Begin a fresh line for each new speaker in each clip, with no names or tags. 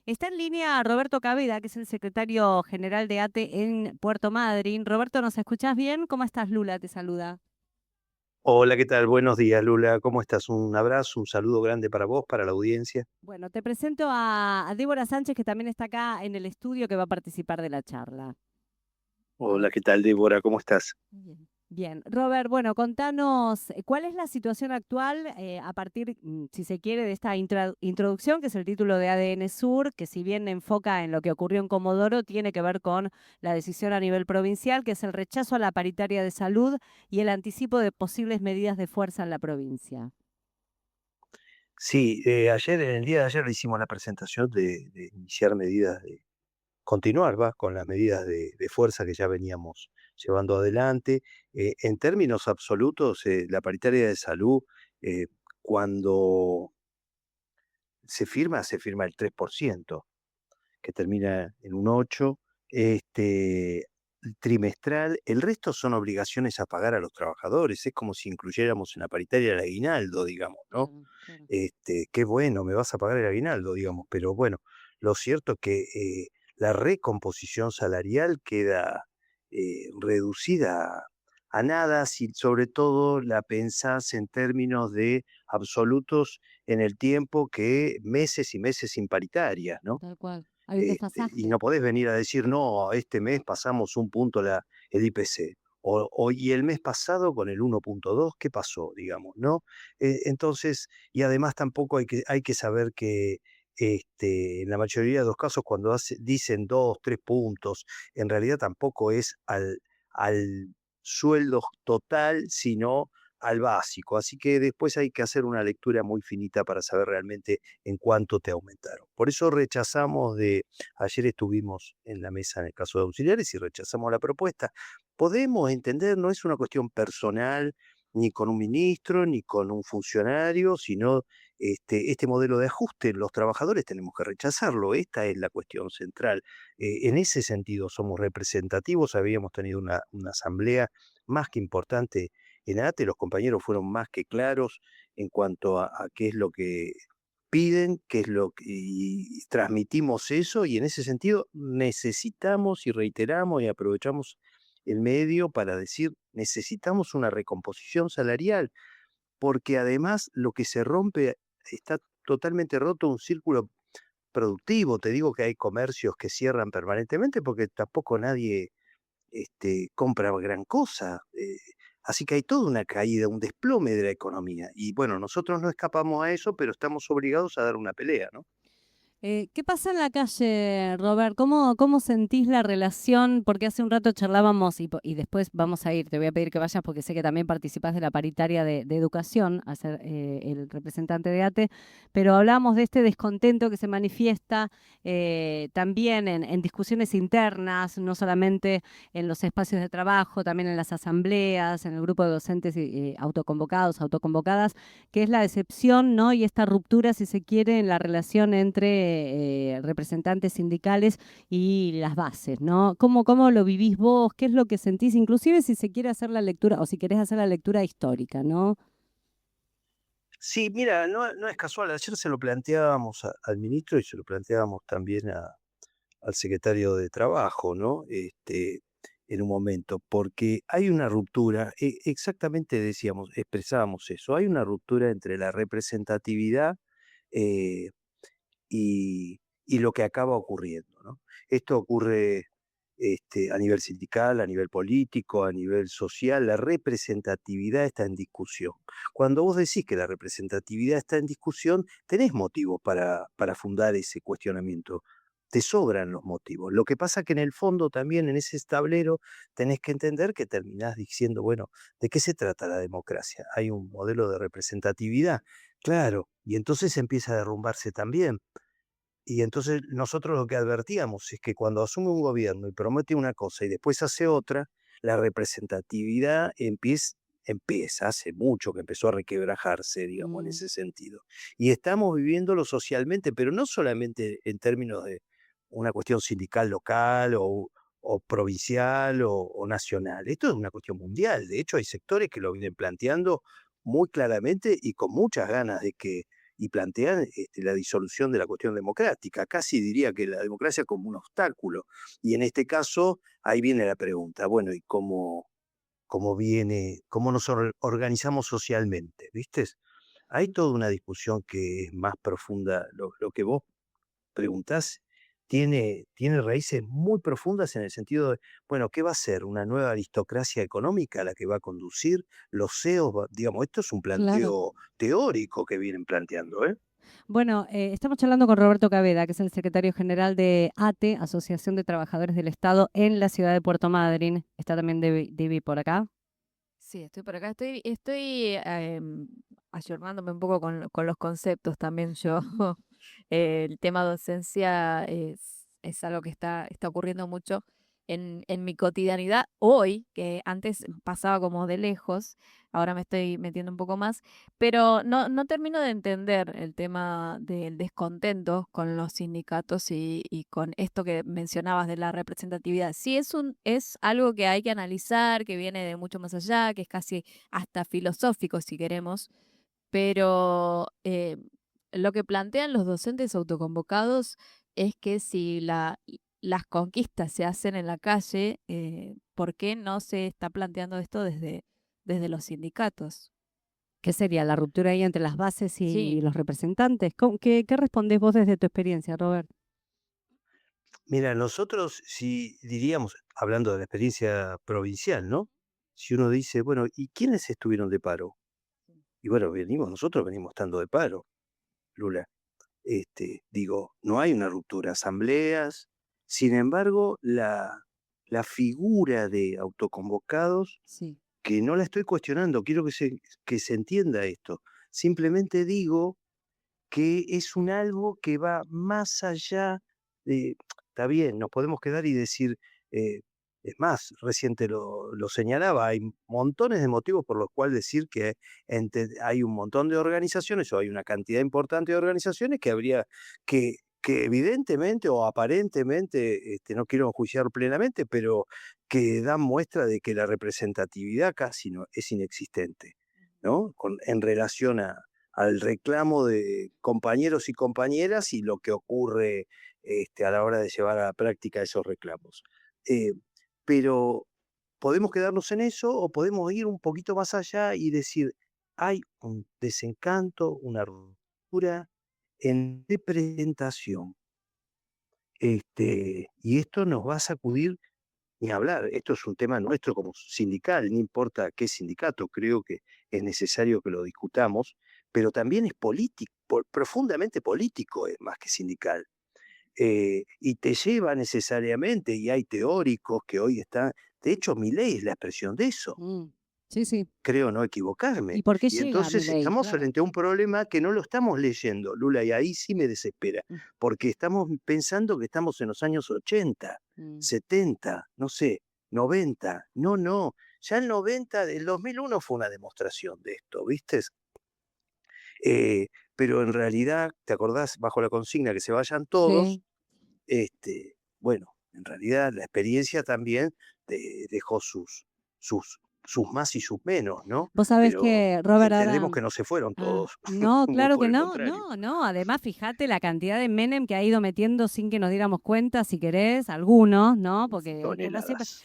Está en línea Roberto Caveda, que es el secretario general de ATE en Puerto Madryn. Roberto, ¿nos escuchás bien? ¿Cómo estás? Lula te saluda.
Hola, ¿qué tal? Buenos días, Lula. ¿Cómo estás? Un abrazo, un saludo grande para vos, para la audiencia.
Bueno, te presento a Débora Sánchez, que también está acá en el estudio, que va a participar de la charla.
Hola, ¿qué tal, Débora? ¿Cómo estás?
Bien. Bien, Robert, bueno, contanos cuál es la situación actual a partir, si se quiere, de esta introducción, que es el título de ADN Sur, que si bien enfoca en lo que ocurrió en Comodoro, tiene que ver con la decisión a nivel provincial, que es el rechazo a la paritaria de salud y el anticipo de posibles medidas de fuerza en la provincia.
Sí, en el día de ayer le hicimos la presentación de iniciar medidas de continuar, va, con las medidas de fuerza que ya veníamos llevando adelante. En términos absolutos, la paritaria de salud, eh, cuando se firma el 3%, que termina en un 8, este, trimestral. El resto son obligaciones a pagar a los trabajadores. Es como si incluyéramos en la paritaria el aguinaldo, digamos, ¿no?
Claro, claro.
Qué bueno, me vas a pagar el aguinaldo, digamos, pero bueno, lo cierto es que la recomposición salarial queda reducida a nada si sobre todo la pensás en términos de absolutos en el tiempo que meses y meses sin paritarias, ¿no?
Tal cual. Hay un
Y
desfasaje.
no podés venir a decir: "No, este mes pasamos un punto el IPC". Y el mes pasado con el 1,2, ¿qué pasó? Digamos, ¿no? Entonces, y además tampoco hay que saber que, en la mayoría de los casos, cuando dicen 2 3 puntos, en realidad tampoco es al sueldo total, sino al básico. Así que después hay que hacer una lectura muy finita para saber realmente en cuánto te aumentaron. Por eso rechazamos ayer estuvimos en la mesa en el caso de auxiliares y rechazamos la propuesta. Podemos entender, no es una cuestión personal, ni con un ministro, ni con un funcionario, sino este modelo de ajuste. Los trabajadores tenemos que rechazarlo. Esta es la cuestión central. En ese sentido somos representativos. Habíamos tenido una asamblea más que importante en ATE. Los compañeros fueron más que claros en cuanto a qué es lo que piden, qué es lo que y transmitimos eso, y en ese sentido necesitamos y reiteramos y aprovechamos el medio para decir: "Necesitamos una recomposición salarial", porque además lo que se rompe está totalmente roto un círculo productivo. Te digo que hay comercios que cierran permanentemente porque tampoco nadie compra gran cosa. Así que hay toda una caída, un desplome de la economía. Y bueno, nosotros no escapamos a eso, pero estamos obligados a dar una pelea, ¿no?
¿Qué pasa en la calle, Robert? ¿Cómo sentís la relación? Porque hace un rato charlábamos y después vamos a ir, te voy a pedir que vayas porque sé que también participás de la paritaria de educación, a ser el representante de ATE, pero hablábamos de este descontento que se manifiesta también en discusiones internas, no solamente en los espacios de trabajo, también en las asambleas, en el grupo de docentes autoconvocados, autoconvocadas, que es la decepción, ¿no? Y esta ruptura, si se quiere, en la relación entre representantes sindicales y las bases, ¿no? ¿Cómo lo vivís vos? ¿Qué es lo que sentís? Inclusive si se quiere hacer la lectura, o si querés hacer la lectura histórica, ¿no?
Sí, mira, no es casual. Ayer se lo planteábamos al ministro y se lo planteábamos también al secretario de Trabajo, ¿no? En un momento, porque hay una ruptura, exactamente decíamos, expresábamos eso, hay una ruptura entre la representatividad eh, y lo que acaba ocurriendo, ¿no? Esto ocurre, a nivel sindical, a nivel político, a nivel social. La representatividad está en discusión. Cuando vos decís que la representatividad está en discusión, tenés motivos para fundar ese cuestionamiento. Te sobran los motivos. Lo que pasa que en el fondo también en ese tablero tenés que entender que terminás diciendo, bueno, ¿de qué se trata la democracia? Hay un modelo de representatividad, claro, y entonces empieza a derrumbarse también. Y entonces nosotros lo que advertíamos es que cuando asume un gobierno y promete una cosa y después hace otra, la representatividad empieza, hace mucho que empezó a requebrajarse, digamos, en
Mm.
ese sentido. Y estamos viviéndolo socialmente, pero no solamente en términos de una cuestión sindical local o provincial o nacional. Esto es una cuestión mundial. De hecho, hay sectores que lo vienen planteando muy claramente y con muchas ganas de que y plantean la disolución de la cuestión democrática. Casi diría que la democracia como un obstáculo. Y en este caso, ahí viene la pregunta, bueno, ¿y cómo nos organizamos socialmente? ¿Viste? Hay toda una discusión que es más profunda. Lo que vos preguntás tiene raíces muy profundas en el sentido de, bueno, ¿qué va a ser? ¿Una nueva aristocracia económica la que va a conducir? ¿Los CEOs? Digamos, esto es un
Claro.
planteo teórico que vienen planteando, ¿eh?
Bueno, estamos charlando con Roberto Caveda, que es el secretario general de ATE, Asociación de Trabajadores del Estado, en la ciudad de Puerto Madryn. Está también Divi por acá.
Sí, estoy por acá. Estoy ayornándome un poco con los conceptos también yo. El tema docencia es algo que está ocurriendo mucho en mi cotidianidad hoy, que antes pasaba como de lejos, ahora me estoy metiendo un poco más, pero no termino de entender el tema del descontento con los sindicatos y con esto que mencionabas de la representatividad. Sí, es algo que hay que analizar, que viene de mucho más allá, que es casi hasta filosófico si queremos, pero lo que plantean los docentes autoconvocados es que si las conquistas se hacen en la calle, ¿por qué no se está planteando esto desde los sindicatos?
¿Qué sería la ruptura ahí entre las bases y
Sí,
los representantes? ¿Qué respondés vos desde tu experiencia, Robert?
Mira, nosotros si diríamos, hablando de la experiencia provincial, ¿no? Si uno dice, bueno, ¿y quiénes estuvieron de paro? Y bueno, nosotros venimos estando de paro, Lula. Digo, no hay una ruptura, asambleas. Sin embargo, la figura de autoconvocados,
Sí.
que no la estoy cuestionando, quiero que se entienda esto. Simplemente digo que es un algo que va más allá de, está bien, nos podemos quedar y decir, eh, es más, reciente lo señalaba, hay montones de motivos por los cuales decir que hay un montón de organizaciones o hay una cantidad importante de organizaciones que habría que evidentemente o aparentemente, no quiero enjuiciar plenamente, pero que dan muestra de que la representatividad casi no es inexistente, ¿no? En relación al reclamo de compañeros y compañeras y lo que ocurre a la hora de llevar a la práctica esos reclamos. Eh, pero podemos quedarnos en eso o podemos ir un poquito más allá y decir, hay un desencanto, una ruptura en representación. Y esto nos va a sacudir ni hablar. Esto es un tema nuestro como sindical, no importa qué sindicato, creo que es necesario que lo discutamos, pero también es político, profundamente político, más que sindical. Y te lleva necesariamente, y hay teóricos que hoy están, de hecho, Milei es la expresión de eso,
Mm, sí, sí.
creo no
¿Y
equivocarme.
por qué
Y
llega
entonces
Milei?
estamos
Claro.
frente a un problema que no lo estamos leyendo, Lula, y ahí sí me desespera,
Mm,
porque estamos pensando que estamos en los años 80,
mm.
70, no sé, 90. No, no, ya el 90, el 2001 fue una demostración de esto, ¿viste? Pero en realidad, ¿te acordás bajo la consigna que se vayan todos?
Sí.
Bueno, en realidad la experiencia también dejó sus, sus más y sus menos, ¿no?
Vos sabés
Pero
que, Robert, ahora.
entendemos que no se fueron
Ah,
todos,
no,
muy
claro
por
que
el
no,
contrario.
no, no. Además, fíjate la cantidad de Menem que ha ido metiendo sin que nos diéramos cuenta, si querés, algunos, ¿no? Porque uno siempre.
Toneladas.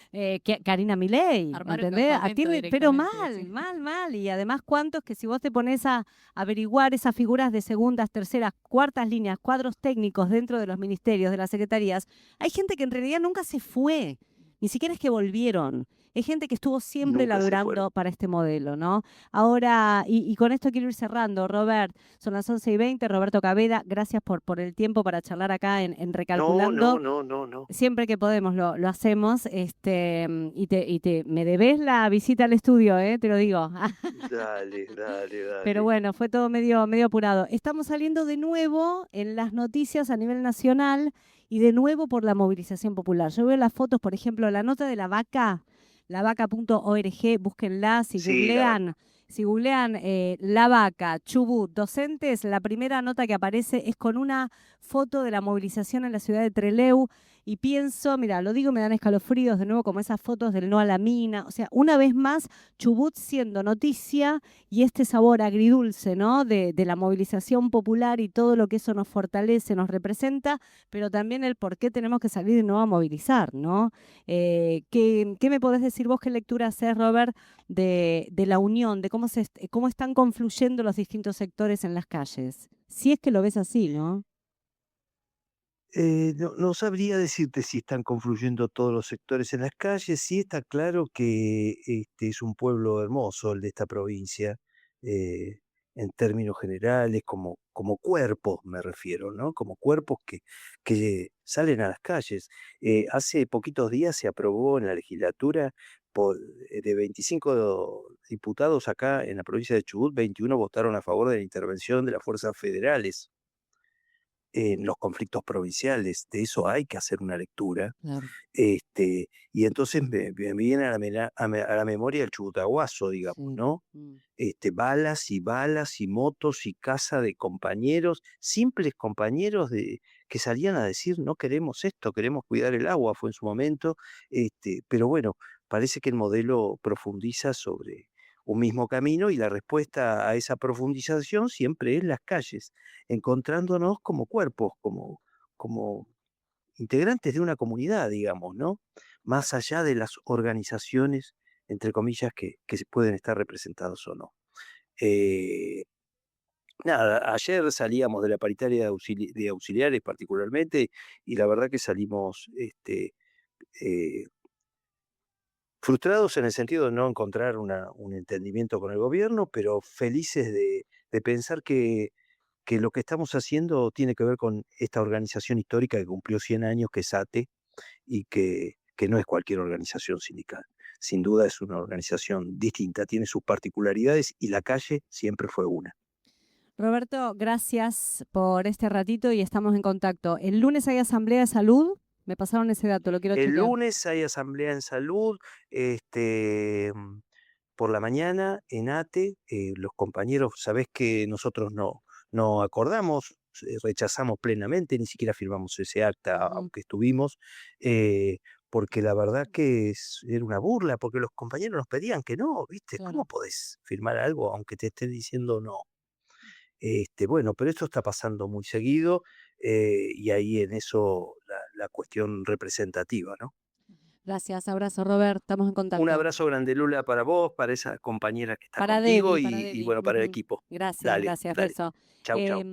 Karina Milei,
armar el
¿entendés?
campamento
Pero
directamente,
mal,
sí.
mal, mal. Y además, ¿cuántos que si vos te pones a averiguar esas figuras de segundas, terceras, cuartas líneas, cuadros técnicos dentro de los ministerios, de las secretarías, hay gente que en realidad nunca se fue, ni siquiera es que volvieron. Es gente que estuvo siempre
Nunca se fueron.
laburando para este modelo, ¿no? Ahora, y con esto quiero ir cerrando, Robert, son las 11:20, Roberto Caveda, gracias por el tiempo para charlar acá en
No,
Recalculando.
no, no, no, no.
Siempre que podemos lo hacemos, me debes la visita al estudio, te lo digo.
Dale, dale,
Pero
dale.
bueno, fue todo medio apurado. Estamos saliendo de nuevo en las noticias a nivel nacional y de nuevo por la movilización popular. Yo veo las fotos, por ejemplo, la nota de la vaca, lavaca.org, búsquenla,
Sí, la vaca.
si googlean La Vaca, Chubut, docentes, la primera nota que aparece es con una foto de la movilización en la ciudad de Trelew. y pienso, mira, lo digo, me dan escalofríos de nuevo, como esas fotos del no a la mina. O sea, una vez más, Chubut siendo noticia y este sabor agridulce, ¿no? De la movilización popular y todo lo que eso nos fortalece, nos representa, pero también el por qué tenemos que salir de nuevo a movilizar, ¿no? ¿Qué me podés decir vos, qué lectura haces, Robert, de la unión, de cómo están confluyendo los distintos sectores en las calles? Si es que lo ves así, ¿no?
No sabría decirte si están confluyendo todos los sectores en las calles. Sí está claro que es un pueblo hermoso el de esta provincia, eh, en términos generales, como cuerpos me refiero, ¿no? Como cuerpos que salen a las calles. Hace poquitos días se aprobó en la legislatura de 25 diputados acá en la provincia de Chubut, 21 votaron a favor de la intervención de las fuerzas federales en los conflictos provinciales. De eso hay que hacer una lectura.
Claro.
Y entonces me viene a la memoria el Chubutahuazo, digamos,
Sí.
¿no? Balas y balas y motos y casa de compañeros, simples compañeros que salían a decir, no queremos esto, queremos cuidar el agua, fue en su momento. Pero bueno, parece que el modelo profundiza sobre un mismo camino y la respuesta a esa profundización siempre es las calles, encontrándonos como cuerpos, como integrantes de una comunidad, digamos, ¿no? Más allá de las organizaciones, entre comillas, que se pueden estar representados o no. Eh, Nada, ayer salíamos de la paritaria de auxiliares particularmente, y la verdad que salimos eh, frustrados en el sentido de no encontrar un entendimiento con el gobierno, pero felices de pensar que lo que estamos haciendo tiene que ver con esta organización histórica que cumplió 100 años, que es ATE, y que no es cualquier organización sindical. Sin duda es una organización distinta, tiene sus particularidades y la calle siempre fue una.
Roberto, gracias por este ratito y estamos en contacto. El lunes hay asamblea de salud. Me pasaron ese dato, lo quiero
El
chequear.
lunes hay asamblea en salud, por la mañana en ATE, los compañeros, sabés que nosotros no acordamos, rechazamos plenamente, ni siquiera firmamos ese acta,
Ujú.
aunque estuvimos, eh, porque la verdad que era una burla, porque los compañeros nos pedían que no, ¿viste?
Claro.
¿Cómo podés firmar algo aunque te esté diciendo no? Bueno, pero esto está pasando muy seguido, y ahí en eso la cuestión representativa, ¿no?
Gracias, abrazo, Robert. Estamos en
Un
contacto.
abrazo grande, Lula, para vos, para esa compañera que está
Para
contigo
Debbie,
y,
para
y
Debbie.
bueno, para el
Ujú.
equipo.
Gracias,
Dale,
gracias,
dale.
beso.
Chau, chau.